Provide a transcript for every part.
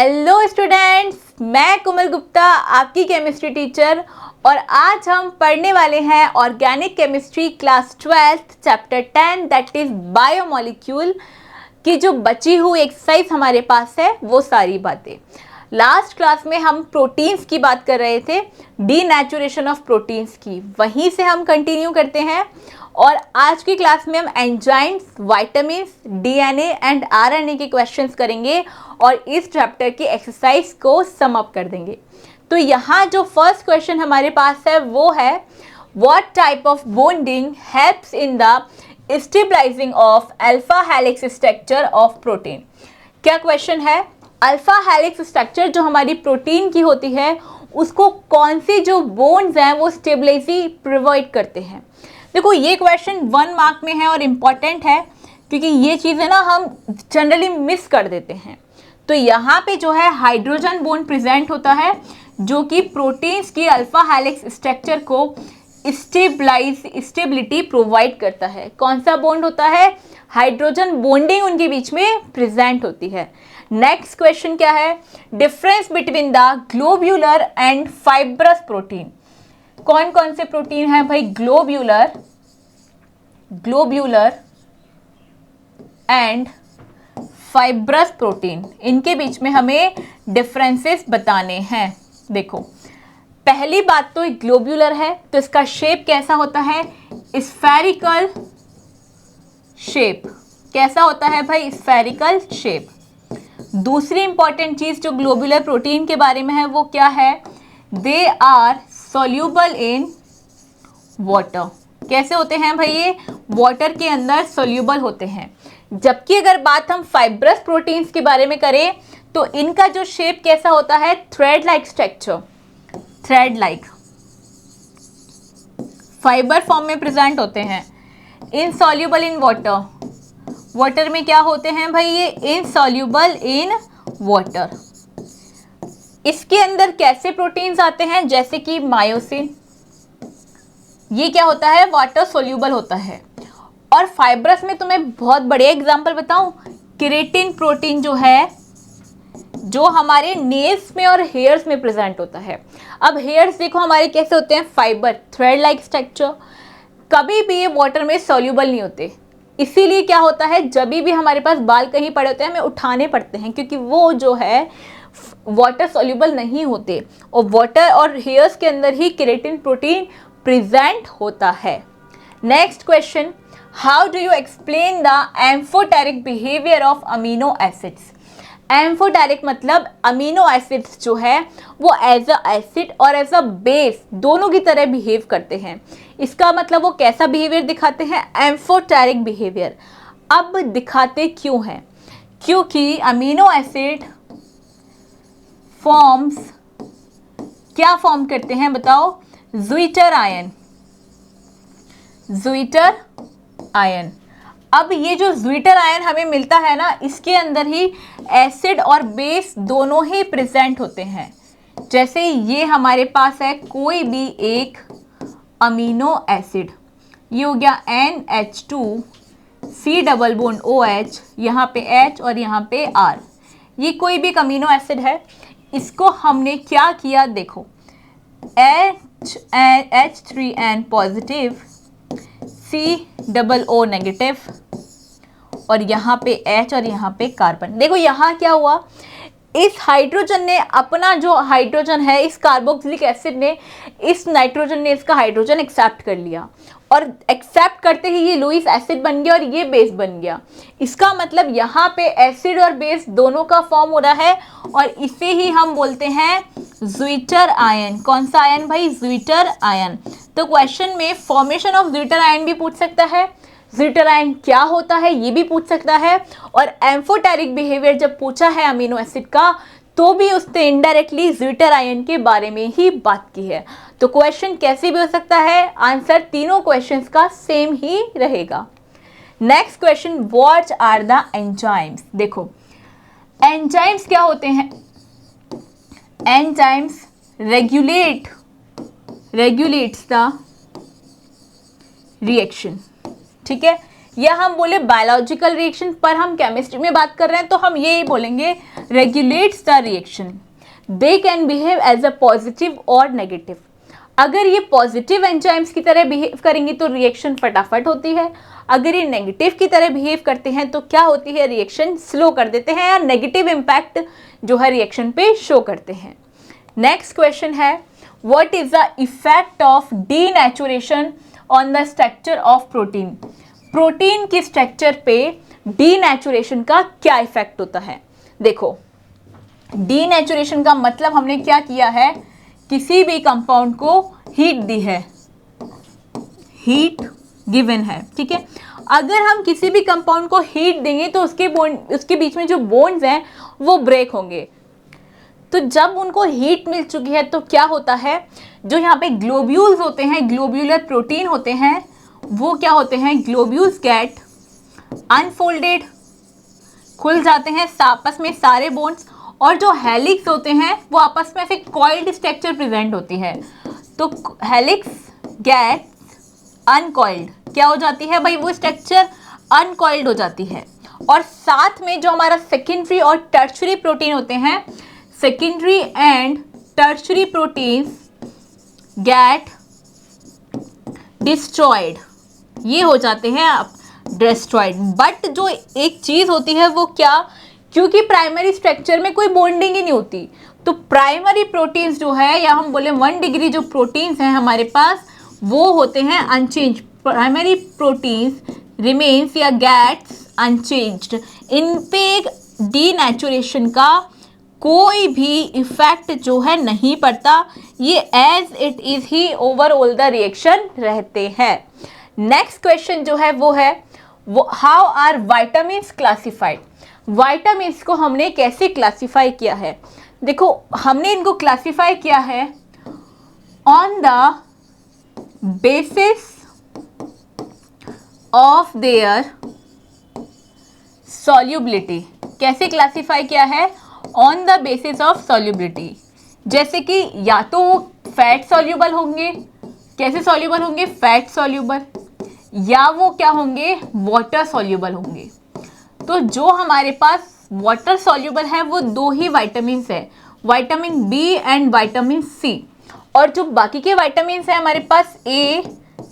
Hello students, मैं कोमल गुप्ता आपकी chemistry teacher और आज हम पढ़ने वाले हैं organic chemistry class 12 chapter 10 that is biomolecule की जो बची हुई एक्सरसाइज हमारे पास है वो सारी बातें। लास्ट क्लास में हम प्रोटीन्स की बात कर रहे थे, डीनेचुरेशन ऑफ प्रोटीन्स की, वहीं से हम कंटिन्यू करते हैं और आज की क्लास में हम enzymes, vitamins, DNA and RNA के क्वेश्चंस करेंगे और इस चैप्टर की एक्सरसाइज को सम अप कर देंगे। तो यहाँ जो फर्स्ट क्वेश्चन हमारे पास है वो है what type of bonding helps in the stabilising of alpha helix structure of protein. क्या क्वेश्चन है? अल्फा हेलिक्स स्ट्रक्चर जो हमारी प्रोटीन की होती है उसको कौन सी जो बॉन्ड्स हैं वो स्टेबलाइजी प्रोवाइड करते हैं। देखो ये क्वेश्चन 1 मार्क में है और इम्पॉर्टेंट है क्योंकि ये चीज़ें ना हम जनरली मिस कर देते हैं। तो यहाँ पे जो है हाइड्रोजन बॉन्ड प्रेजेंट होता है जो कि प्रोटीन्स की अल्फा हेलिक्स स्ट्रक्चर को स्टेबिलिटी प्रोवाइड करता है। कौन सा बॉन्ड होता है? हाइड्रोजन बॉन्डिंग उनके बीच में प्रेजेंट होती है। नेक्स्ट क्वेश्चन क्या है? Difference between the globular and fibrous protein. कौन कौन से प्रोटीन है भाई? ग्लोब्यूलर एंड फाइब्रस प्रोटीन, इनके बीच में हमें डिफरेंसेस बताने हैं। देखो पहली बात तो ग्लोब्यूलर है तो इसका शेप कैसा होता है? Spherical shape. कैसा होता है भाई? Spherical shape. दूसरी इंपॉर्टेंट चीज जो ग्लोब्यूलर प्रोटीन के बारे में है वो क्या है? They are soluble in water. कैसे होते हैं भाई? ये वाटर के अंदर सोल्यूबल होते हैं। जबकि अगर बात हम फाइब्रस प्रोटीन्स के बारे में करें तो इनका जो शेप कैसा होता है? Thread like structure, thread like fibre form में प्रेजेंट होते हैं। इनसॉल्यूबल इन वाटर, वाटर में क्या होते हैं भाई? ये इनसॉल्यूबल इन वाटर। इसके अंदर कैसे प्रोटीन्स आते हैं? जैसे कि मायोसिन, ये क्या होता है? वाटर सोल्यूबल होता है। और फाइब्रस में तुम्हें बहुत बड़े एग्जांपल बताऊं, केराटिन प्रोटीन जो है जो हमारे नेल्स में और हेयर्स में प्रेजेंट होता है। अब हेयर्स देखो हमारे कैसे होते हैं? Fibre, thread like structure. कभी भी ये वाटर में सोल्यूबल नहीं होते, इसीलिए क्या होता है जब भी हमारे पास बाल कहीं पड़े होते हैं हमें उठाने पड़ते हैं क्योंकि वो जो है वाटर सोल्यूबल नहीं होते और वाटर और हेयर्स के अंदर ही केराटिन प्रोटीन प्रेजेंट होता है। Next question, how do you explain the amphoteric behaviour of amino acids. Amphoteric मतलब अमीनो एसिड्स जो है वो एज अ एसिड और एज अ बेस दोनों की तरह बिहेव करते हैं। इसका मतलब वो कैसा बिहेवियर दिखाते हैं? Amphoteric behaviour. अब दिखाते क्यों हैं? क्योंकि अमीनो एसिड फॉर्म्स क्या फॉर्म करते हैं बताओ? ज़्विटर आयन, ज़्विटर आयन। अब ये जो ज़्विटर आयन हमें मिलता है ना, इसके अंदर ही एसिड और बेस दोनों ही प्रेजेंट होते हैं। जैसे ये हमारे पास है कोई भी एक अमीनो एसिड, ये हो गया NH2C डबल बॉन्ड OH, यहाँ पे H और यहाँ पे R। ये कोई भी एक अमीनो एसिड है, इसको हमने क्या किया? देखो H3N पॉजिटिव, COO नेगेटिव और यहाँ पे H और यहाँ पे कार्बन। देखो यहाँ क्या हुआ, इस हाइड्रोजन ने अपना जो हाइड्रोजन है, इस कार्बोक्सिलिक एसिड ने, इस नाइट्रोजन ने इसका हाइड्रोजन एक्सेप्ट कर लिया और एक्सेप्ट करते ही ये लुईस एसिड बन गया और ये बेस बन गया। इसका मतलब यहाँ पे एसिड और बेस दोनों का फॉर्म हो रहा है और इसे ही हम बोलते हैं ज़्विटर आयन। कौन सा आयन भाई? ज़्विटर आयन। तो क्वेश्चन में फॉर्मेशन ऑफ ज़्विटर आयन भी पूछ सकता है, ज़्विटर आयन क्या होता है ये भी पूछ सकता है, और एम्फोटेरिक बिहेवियर जब पूछा है अमीनो एसिड का तो भी उसने इनडायरेक्टली ज़्विटर आयन के बारे में ही बात की है। तो क्वेश्चन कैसे भी हो सकता है, आंसर तीनों क्वेश्चंस का सेम ही रहेगा। Next question, what are the enzymes. देखो एंजाइम्स क्या होते हैं? Enzymes regulates the reaction. ठीक है, या हम बोले बायोलॉजिकल रिएक्शन, पर हम केमिस्ट्री में बात कर रहे हैं तो हम ये बोलेंगे regulates the reaction. They can behave as a positive or negative. अगर ये पॉजिटिव एंजाइम्स की तरह बिहेव करेंगी तो रिएक्शन फटाफट होती है, अगर ये नेगेटिव की तरह बिहेव करते हैं तो क्या होती है, रिएक्शन स्लो कर देते हैं या नेगेटिव इम्पैक्ट जो है रिएक्शन पे शो करते हैं। नेक्स्ट क्वेश्चन है, what is the effect of denaturation on the structure of protein. Protein की स्ट्रक्चर पे डीनेचुरेशन का क्या इफेक्ट होता है। देखो, डीनेचुरेशन का मतलब हमने क्या किया है, किसी भी कंपाउंड को हीट दी है, हीट गिवन है, ठीक है। अगर हम किसी भी कंपाउंड को हीट देंगे तो उसके बीच में जो बॉन्ड्स हैं वो ब्रेक होंगे। तो जब उनको हीट मिल चुकी है तो क्या होता है, जो यहाँ पे ग्लोब्यूल्स होते हैं, ग्लोब्यूलर प्रोटीन होते हैं, वो क्या होते हैं, ग्लोब्यूल्स गेट अनफोल्डेड, खुल जाते हैं आपस में सारे बॉन्ड्स, और जो हेलिक्स होते हैं वो आपस में ऐसे कॉइल्ड स्ट्रक्चर प्रेजेंट होती है। तो हेलिक्स गेट्स अनकॉइल्ड, क्या हो जाती है भाई, वो स्ट्रक्चर अनकॉइल्ड हो जाती है। और साथ में जो हमारा सेकेंडरी और टर्शरी प्रोटीन होते हैं, secondary and tertiary proteins get destroyed, ये हो जाते हैं डिस्ट्रॉयड। बट जो एक चीज़ होती है वो क्या, क्योंकि प्राइमरी स्ट्रक्चर में कोई बॉन्डिंग ही नहीं होती, तो प्राइमरी प्रोटीन्स जो है, या हम बोले 1 डिग्री जो प्रोटीन्स हैं हमारे पास, वो होते हैं अनचेंज। प्राइमरी प्रोटीन्स रिमेन्स या गेट्स अनचेंज्ड। इन पे डीनेचुरेशन का कोई भी इफेक्ट जो है नहीं पड़ता, ये एज इट इज ही ओवरऑल द रिएक्शन रहते हैं। नेक्स्ट क्वेश्चन जो है वो है, how are vitamins classified. Vitamins को हमने कैसे क्लासिफाई किया है। देखो, हमने इनको क्लासिफाई किया है on the basis of their solubility. कैसे क्लासिफाई किया है, on the basis of solubility. जैसे कि या तो वो फैट सॉल्युबल होंगे, कैसे सॉल्युबल होंगे, फैट सॉल्युबल, या वो क्या होंगे, वाटर सॉल्युबल होंगे। तो जो हमारे पास वाटर सॉल्युबल है वो 2 ही वाइटामिन्स है, vitamin B and vitamin C. और जो बाकी के वाइटामिन्स हैं हमारे पास ए,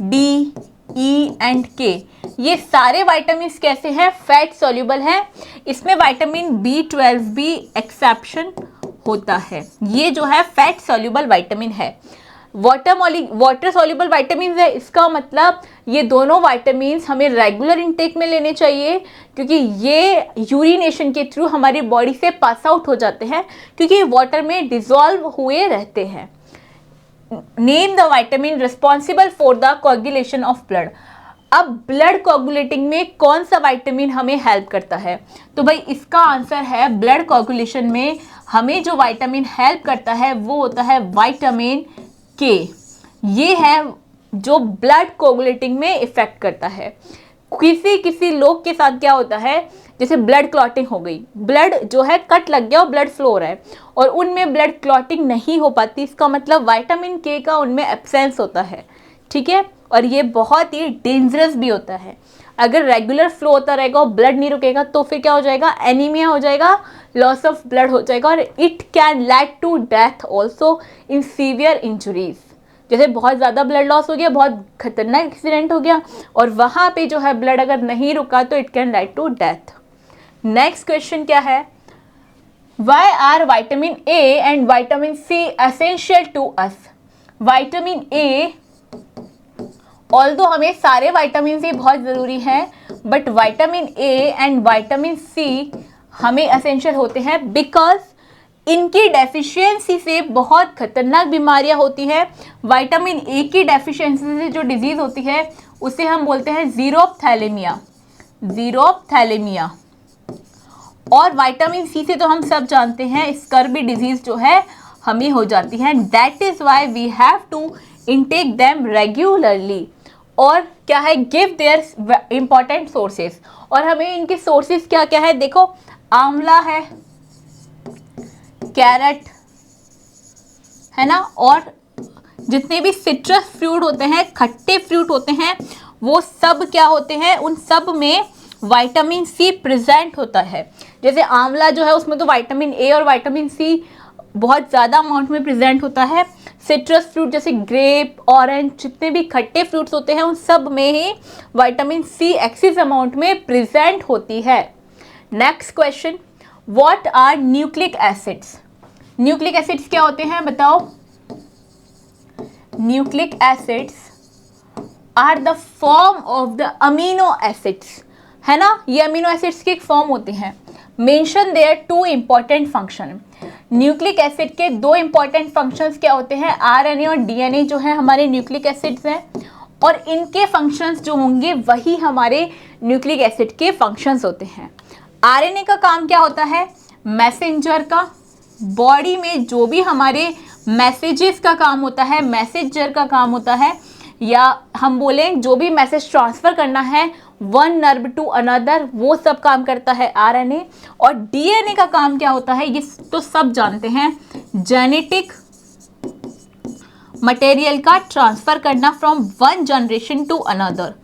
डी, ई एंड के, ये सारे वाइटामिन्स कैसे हैं, फैट सॉल्युबल हैं। इसमें विटामिन B12 भी एक्सेप्शन होता है, ये जो है फैट सॉल्युबल विटामिन है। वाटर सॉल्युबल विटामिन है, इसका मतलब ये दोनों विटामिन्स हमें रेगुलर इंटेक में लेने चाहिए, क्योंकि ये यूरिनेशन के थ्रू हमारी बॉडी से पास आउट हो जाते हैं, क्योंकि वाटर में डिसॉल्व हुए रहते हैं। Name the vitamin responsible for the coagulation of blood. अब ब्लड कोagulating में कौन सा विटामिन हमें हेल्प करता है, तो भाई इसका आंसर है, ब्लड कोagulation में हमें जो विटामिन हेल्प करता है वो होता है विटामिन के। ये है जो ब्लड कोagulating में इफेक्ट करता है। किसी लोग के साथ क्या होता है, जैसे ब्लड क्लॉटिंग हो गई, ब्लड जो है कट लग गया और ब्लड फ्लो हो रहा है, और उनमें ब्लड क्लॉटिंग नहीं हो पाती, इसका मतलब विटामिन के का उनमें एब्सेंस होता है, ठीक है। और ये बहुत ही डेंजरस भी होता है। अगर रेगुलर फ्लो होता रहेगा और ब्लड नहीं रुकेगा तो फिर क्या हो जाएगा, एनीमिया हो जाएगा, लॉस ऑफ ब्लड हो जाएगा, और it can lead to death also in severe injuries. जैसे बहुत ज़्यादा ब्लड लॉस हो गया, बहुत खतरनाक एक्सीडेंट हो गया, और वहाँ पे जो है ब्लड अगर नहीं रुका तो it can lead to death. Next question क्या है, why are vitamin A and vitamin C essential to us. Vitamin A, although हमें सारे विटामिन सी बहुत ज़रूरी हैं, but vitamin A and vitamin C हमें एसेंशियल होते हैं बिकॉज इनकी डेफिशिएंसी से बहुत खतरनाक बीमारियां होती हैं। विटामिन ए की डेफिशिएंसी से जो डिजीज़ होती है उसे हम बोलते हैं ज़ीरोप्थैलेमिया, ज़ीरोप्थैलेमिया। और विटामिन सी से तो हम सब जानते हैं स्कर्वी डिजीज़ जो है हमें हो जाती है। That is why we have to intake them regularly. और क्या है, गिव देयर इम्पॉर्टेंट सोर्सेज। और हमें इनके सोर्सेज क्या क्या है, देखो आंवला है, कैरेट है ना, और जितने भी सिट्रस फ्रूट होते हैं, खट्टे फ्रूट होते हैं, वो सब क्या होते हैं, उन सब में विटामिन सी प्रेजेंट होता है। जैसे आंवला जो है उसमें तो विटामिन ए और विटामिन सी बहुत ज़्यादा अमाउंट में प्रेजेंट होता है। सिट्रस फ्रूट जैसे ग्रेप, ऑरेंज, जितने भी खट्टे फ्रूट्स होते हैं उन सब में ही विटामिन सी एक्सेस अमाउंट में प्रेजेंट होती है। Next question, what are nucleic acids? Nucleic acids क्या होते हैं बताओ? Nucleic acids are the form of the amino acids, है ना, ये अमीनो एसिड्स की एक फॉर्म होती हैं। Mention their two important function. Nucleic acid के दो इंपॉर्टेंट फंक्शंस क्या होते हैं? आरएनए और डीएनए जो है हमारे न्यूक्लिक एसिड्स हैं, और इनके फंक्शंस जो होंगे वही हमारे न्यूक्लिक एसिड के फंक्शंस होते हैं। आरएनए का काम क्या होता है? मैसेंजर का, बॉडी में जो भी हमारे मैसेजेस का काम होता है, मैसेंजर का काम होता है, या हम बोलें जो भी मैसेज ट्रांसफ़र करना है वन नर्व टू अनदर, वो सब काम करता है आरएनए। और डीएनए का काम क्या होता है ये तो सब जानते हैं, जेनेटिक मटेरियल का ट्रांसफ़र करना from one generation to another,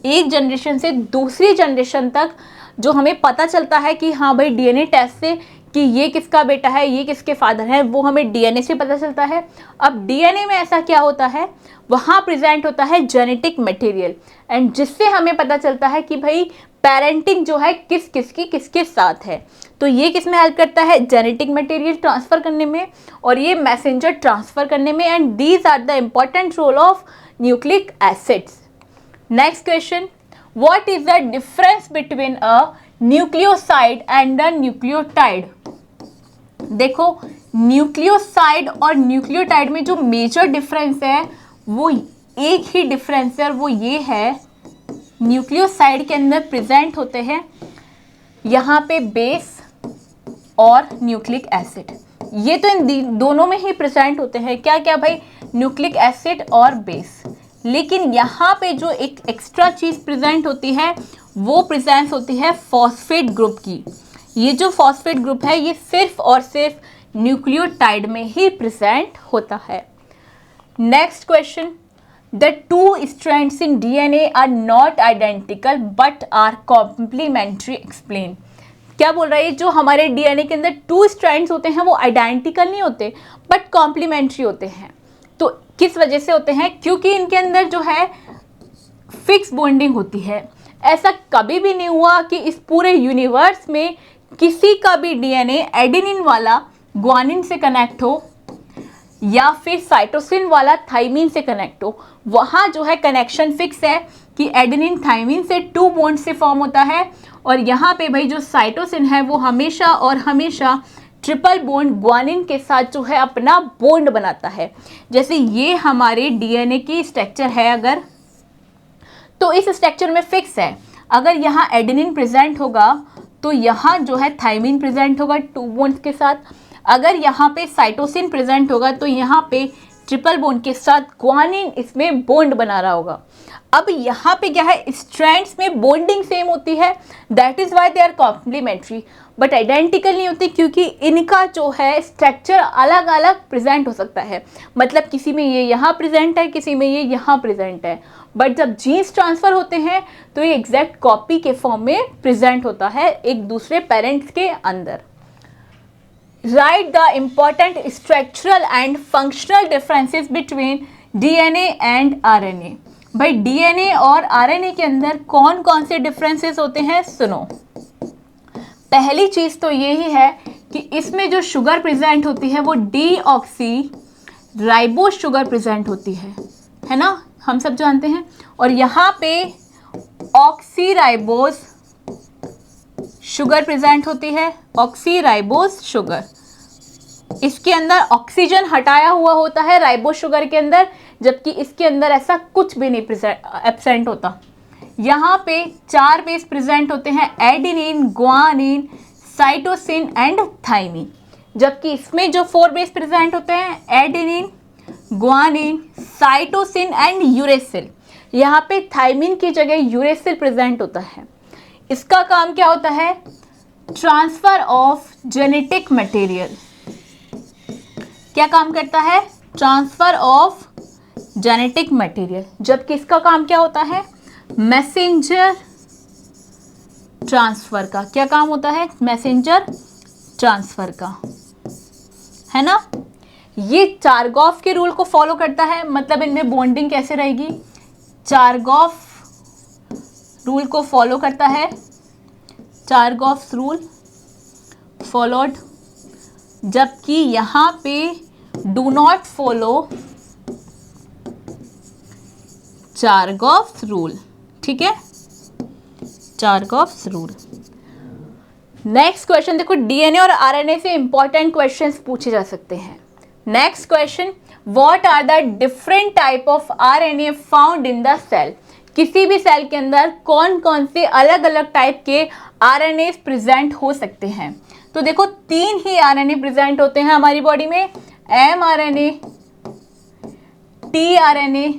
एक जनरेशन से दूसरी जनरेशन तक जो हमें पता चलता है कि हाँ भाई डीएनए टेस्ट से कि ये किसका बेटा है, ये किसके फादर है, वो हमें डीएनए से पता चलता है। अब डीएनए में ऐसा क्या होता है, वहाँ प्रेजेंट होता है जेनेटिक मटेरियल, एंड जिससे हमें पता चलता है कि भाई पेरेंटिंग जो है किसके साथ है। तो ये किस में हेल्प करता है? जेनेटिक मटेरियल ट्रांसफ़र करने में, और ये मैसेंजर ट्रांसफ़र करने में, and these are the important role of nucleic acids. Next question, what is the difference between a nucleoside and the nucleotide? देखो, न्यूक्लियोसाइड और न्यूक्लियोटाइड में जो मेजर डिफरेंस है वो एक ही डिफरेंस है, और वो ये है, न्यूक्लियोसाइड के अंदर प्रेजेंट होते हैं यहाँ पे बेस और न्यूक्लिक एसिड। ये तो इन दोनों में ही प्रेजेंट होते हैं, क्या क्या भाई? न्यूक्लिक एसिड और बेस। लेकिन यहाँ पे जो एक एक्स्ट्रा चीज़ प्रेजेंट होती है वो प्रेजेंस होती है फॉस्फेट ग्रुप की। ये जो फॉस्फेट ग्रुप है ये सिर्फ और सिर्फ न्यूक्लियोटाइड में ही प्रेजेंट होता है। Next question, the two strands in DNA are not identical but are complementary, explain. क्या बोल रहा है? जो हमारे डीएनए के अंदर टू स्ट्रैंड्स होते हैं वो आइडेंटिकल नहीं होते बट कॉम्प्लीमेंट्री होते हैं। तो किस वजह से होते हैं? क्योंकि इनके अंदर जो है फिक्स बॉन्डिंग होती है। ऐसा कभी भी नहीं हुआ कि इस पूरे यूनिवर्स में किसी का भी डीएनए एडेनिन वाला ग्वानिन से कनेक्ट हो या फिर साइटोसिन वाला थाइमिन से कनेक्ट हो। वहाँ जो है कनेक्शन फिक्स है कि एडेनिन थाइमिन से 2 बॉन्ड से फॉर्म होता है, और यहाँ पे भाई जो साइटोसिन है वो हमेशा और हमेशा ट्रिपल बॉन्ड ग्वानिन के साथ जो है अपना बॉन्ड बनाता है। जैसे ये हमारे डीएनए की स्ट्रक्चर है, अगर तो इस स्ट्रक्चर में फिक्स है, अगर यहाँ एडेनिन प्रेजेंट होगा तो यहाँ जो है थाइमिन प्रेजेंट होगा 2 बॉन्ड्स के साथ। अगर यहाँ पे साइटोसिन प्रेजेंट होगा तो यहाँ पे ट्रिपल बॉन्ड के साथ ग्वानिन इसमें बॉन्ड बना रहा होगा। अब यहाँ पे क्या है, स्ट्रैंड्स में बॉन्डिंग सेम होती है, that is why they are complementary, but identical नहीं होती क्योंकि इनका जो है स्ट्रक्चर अलग अलग प्रेजेंट हो सकता है। मतलब किसी में ये यहाँ प्रेजेंट है, किसी में ये यहाँ प्रेजेंट है, बट जब जीन्स ट्रांसफ़र होते हैं तो ये एग्जैक्ट कॉपी के फॉर्म में प्रेजेंट होता है एक दूसरे पेरेंट्स के अंदर। Right the important structural and functional differences between DNA and RNA. भाई डीएनए और आरएनए के अंदर कौन कौन से डिफरेंसेस होते हैं, सुनो। पहली चीज़ तो यही है कि इसमें जो शुगर प्रेजेंट होती है वो डीऑक्सी राइबोस शुगर प्रेजेंट होती है ना, हम सब जानते हैं। और यहाँ पे ऑक्सी राइबोस शुगर प्रेजेंट होती है, ऑक्सी राइबोस शुगर। इसके अंदर ऑक्सीजन हटाया हुआ होता है राइबोस शुगर के अंदर, जबकि इसके अंदर ऐसा कुछ भी नहीं एब्सेंट होता। यहाँ पे 4 बेस प्रेजेंट होते हैं, adenine, guanine, cytosine and thymine, जबकि इसमें जो 4 बेस प्रेजेंट होते हैं adenine, guanine, cytosine and uracil. यहाँ पे थाइमिन की जगह यूरेसिल प्रेजेंट होता है। इसका काम क्या होता है, ट्रांसफर ऑफ जेनेटिक मटेरियल। क्या काम करता है, ट्रांसफर ऑफ जेनेटिक मटेरियल, जबकि इसका काम क्या होता है, मैसेंजर ट्रांसफर का। क्या काम होता है? मैसेंजर ट्रांसफर का, है ना। ये चारगॉफ के रूल को फॉलो करता है, मतलब इनमें बॉन्डिंग कैसे रहेगी? चारगॉफ रूल को फॉलो करता है, चारगॉफ रूल फॉलोड, जबकि यहां पे do not follow Chargaff rule. ठीक है, चारगॉफ रूल। नेक्स्ट क्वेश्चन देखो, डीएनए और आरएनए से इंपॉर्टेंट क्वेश्चंस पूछे जा सकते हैं। Next question, what are the different type of RNA found in the cell? किसी भी सेल के अंदर कौन कौन से अलग अलग टाइप के आरएनए प्रेजेंट हो सकते हैं? तो देखो 3 ही आरएनए प्रेजेंट होते हैं हमारी बॉडी में, एमआरएनए, टीआरएनए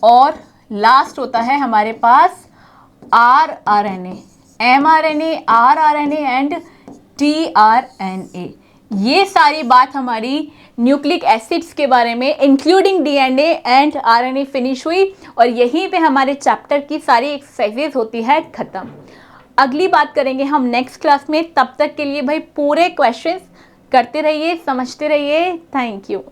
और लास्ट होता है हमारे पास rRNA, mRNA, rRNA and tRNA. ये सारी बात हमारी न्यूक्लिक एसिड्स के बारे में including DNA and RNA finish हुई और यहीं पे हमारे चैप्टर की सारी एक्सरसाइजेज होती है खत्म। अगली बात करेंगे हम नेक्स्ट क्लास में, तब तक के लिए भाई पूरे क्वेश्चंस करते रहिए, समझते रहिए। Thank you.